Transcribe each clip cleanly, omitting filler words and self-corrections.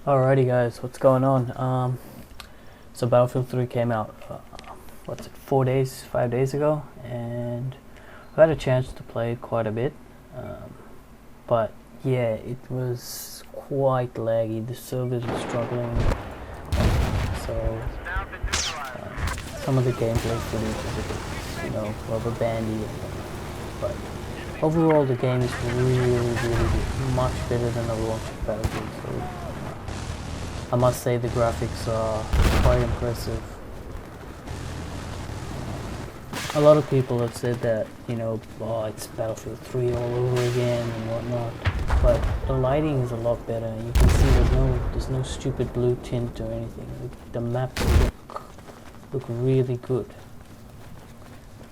Alrighty guys, what's going on? So Battlefield 3 came out, 5 days ago, and I've had a chance to play it quite a bit, but yeah, it was quite laggy. The servers were struggling, so some of the gameplay footage is a bit, rubber bandy, but overall the game is really good, much better than the launch of Battlefield 3. I must say the graphics are quite impressive. A lot of people have said that, it's Battlefield 3 all over again and whatnot, but the lighting is a lot better. You can see there's no stupid blue tint or anything. The maps look really good.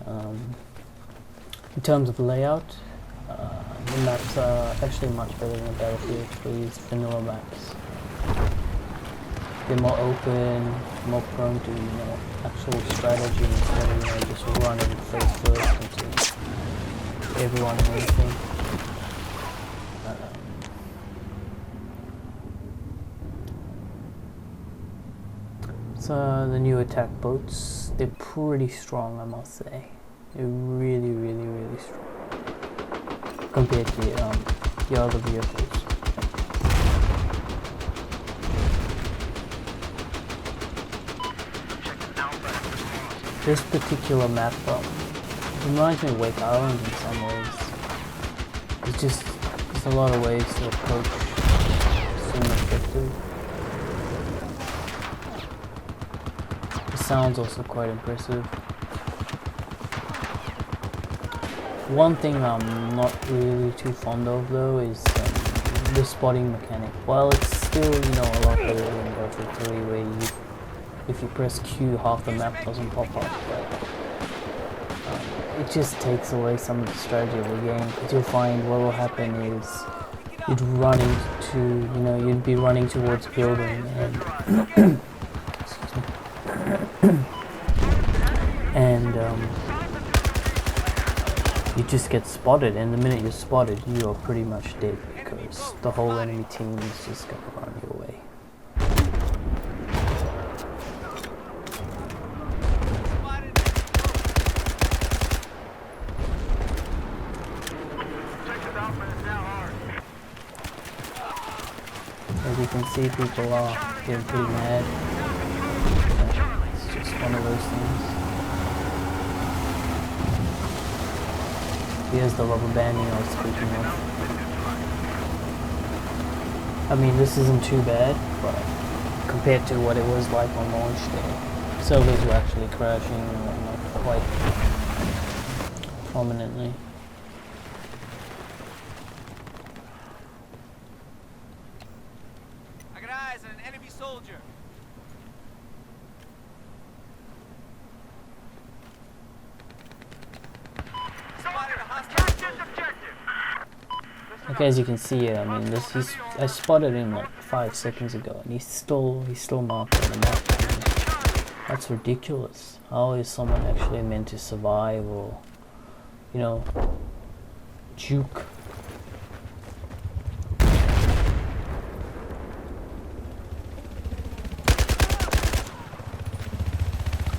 In terms of layout, the maps are actually much better than Battlefield 3's vanilla maps. They're more open, more prone to, actual strategy instead of, just running face first into everyone and everything. So the new attack boats, they're pretty strong, I must say. They're really strong compared to the other vehicles. This particular map reminds me of Wake Island in some ways. There's a lot of ways to approach some objective. The sound's also quite impressive. One thing I'm not really too fond of though is the spotting mechanic. While it's still, a lot better than Battlefield 3 where if you press Q, half the map doesn't pop up, but it just takes away some of the strategy of the game, because you'll find what will happen is you'd be running towards building and and you just get spotted, and the minute you're spotted you are pretty much dead, because the whole enemy team is just going to run your way. As you can see, people are getting pretty mad. It's just one of those things. Here's the rubber banding I was speaking of. I mean, this isn't too bad, but compared to what it was like on launch day, servers were actually crashing and whatnot quite prominently. Soldier. Okay, as you can see, I mean, I spotted him like 5 seconds ago, and he's still marked on the map. That's ridiculous. How is someone actually meant to survive or, juke?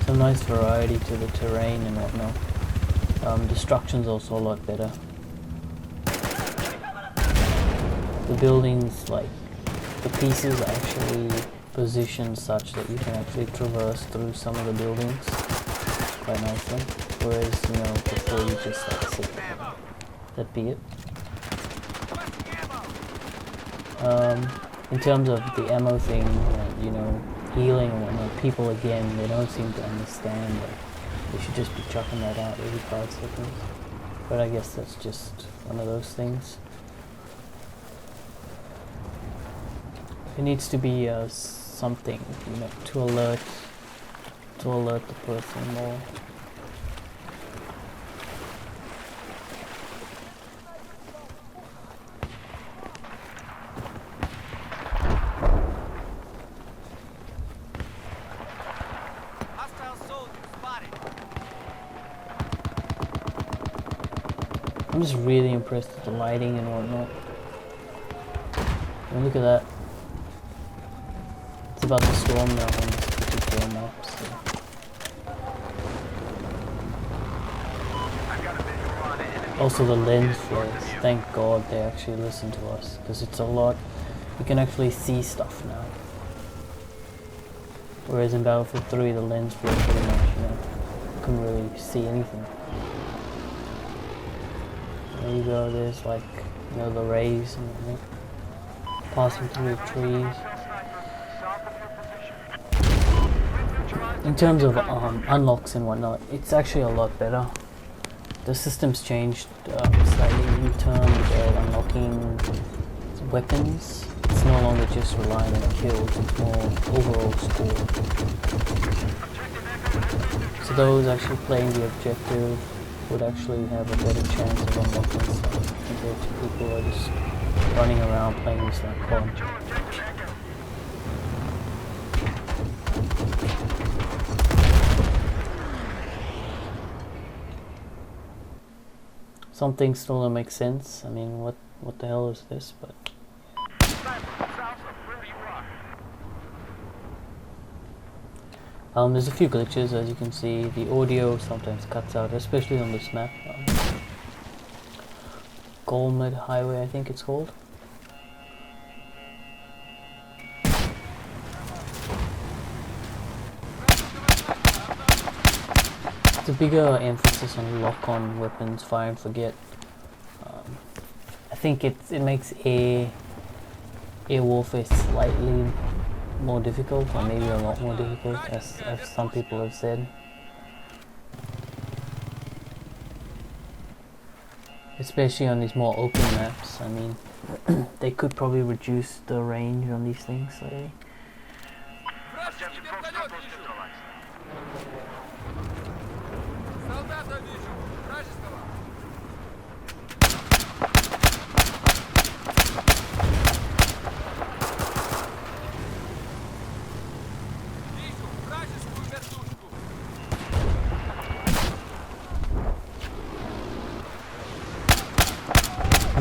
Some nice variety to the terrain and whatnot. Destruction's also a lot better. The buildings, like the pieces, are actually positioned such that you can actually traverse through some of the buildings quite nicely. Whereas, before you just sit there. That'd be it. In terms of the ammo thing, healing and whatnot, people again, they don't seem to understand that they should just be chucking that out every 5 seconds. But I guess that's just one of those things. It needs to be something, to alert the person more. I'm just really impressed with the lighting and whatnot. And look at that. storm now on this particular map, so. Also the lens flares, thank God they actually listen to us, because it's a lot, you can actually see stuff now. Whereas in Battlefield 3 the lens flare pretty much, you know, couldn't really see anything. There you go, there's like, you know, the rays and everything, passing through the trees. In terms of unlocks and whatnot, it's actually a lot better. The system's changed slightly in terms of unlocking weapons. It's no longer just relying on kills, it's more overall score. So those actually playing the objective would actually have a better chance of unlocking stuff compared to people who are just running around playing this like COD. Some things still don't make sense. I mean, what the hell is this? But there's a few glitches, as you can see. The audio sometimes cuts out, especially on this map. Golmed Highway, I think it's called. It's a bigger emphasis on lock-on weapons, fire and forget. I think it makes air warfare slightly more difficult, or maybe a lot more difficult, as some people have said. Especially on these more open maps. I mean, they could probably reduce the range on these things slightly.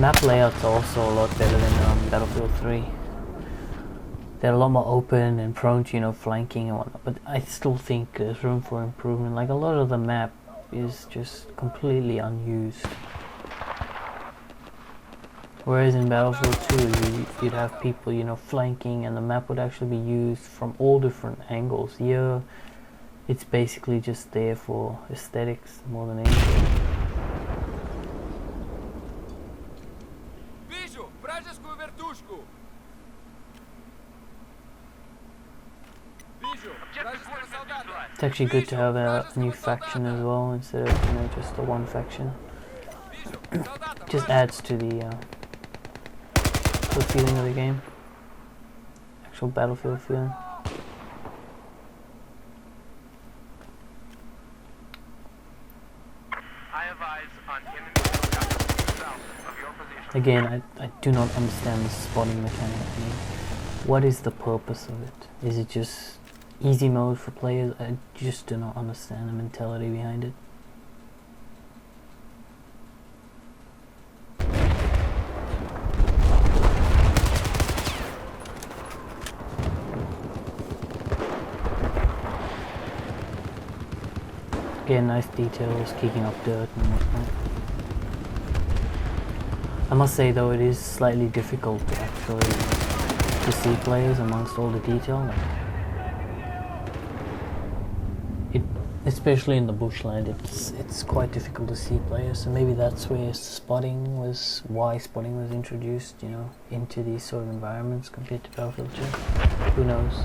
Map layouts are also a lot better than Battlefield 3. They're a lot more open and prone to, you know, flanking and whatnot, but I still think there's room for improvement. Like, a lot of the map is just completely unused. Whereas in Battlefield 2, you'd have people, you know, flanking, and the map would actually be used from all different angles. Here, it's basically just there for aesthetics more than anything. It's actually good to have a new faction as well, instead of, you know, just the one faction. Just adds to the feeling of the game. Actual Battlefield feeling. Again, I do not understand the spotting mechanic. I mean, what is the purpose of it? Is it just easy mode for players? I just do not understand the mentality behind it. Again, nice details, kicking up dirt and whatnot. I must say though, it is slightly difficult to actually to see players amongst all the detail. Especially in the bushland, it's quite difficult to see players. So maybe that's why spotting was introduced, you know, into these sort of environments compared to Battlefield 2. Who knows?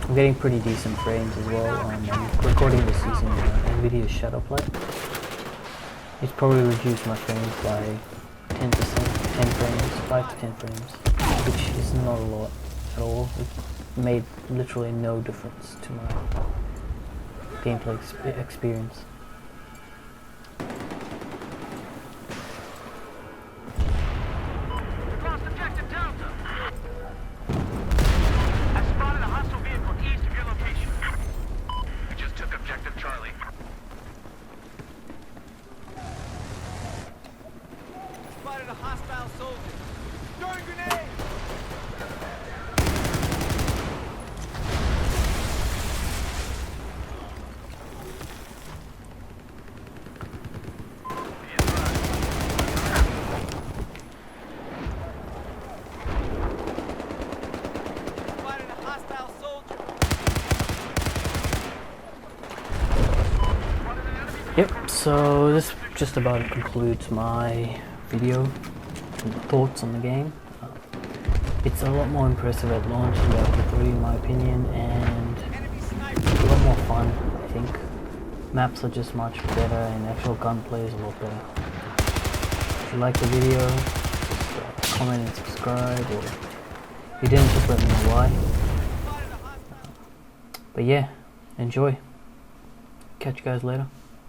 I'm getting pretty decent frames as well. I'm recording this using Nvidia Shadowplay. It's probably reduced my frames by 10%, 10 frames, 5 to 10 frames, which is not a lot at all. It made literally no difference to my gameplay experience. Spotted a hostile soldier. Throwing grenade! Hostile soldier. Yep, so this just about concludes my video and thoughts on the game. It's a lot more impressive at launch than Diablo 3 in my opinion, and Enemy a sniper. lot more fun, I think. Maps are just much better and actual gunplay is a lot better. If you like the video, just comment and subscribe, or if you didn't, just let me know why. Spotted a hostile. But yeah, enjoy. Catch you guys later.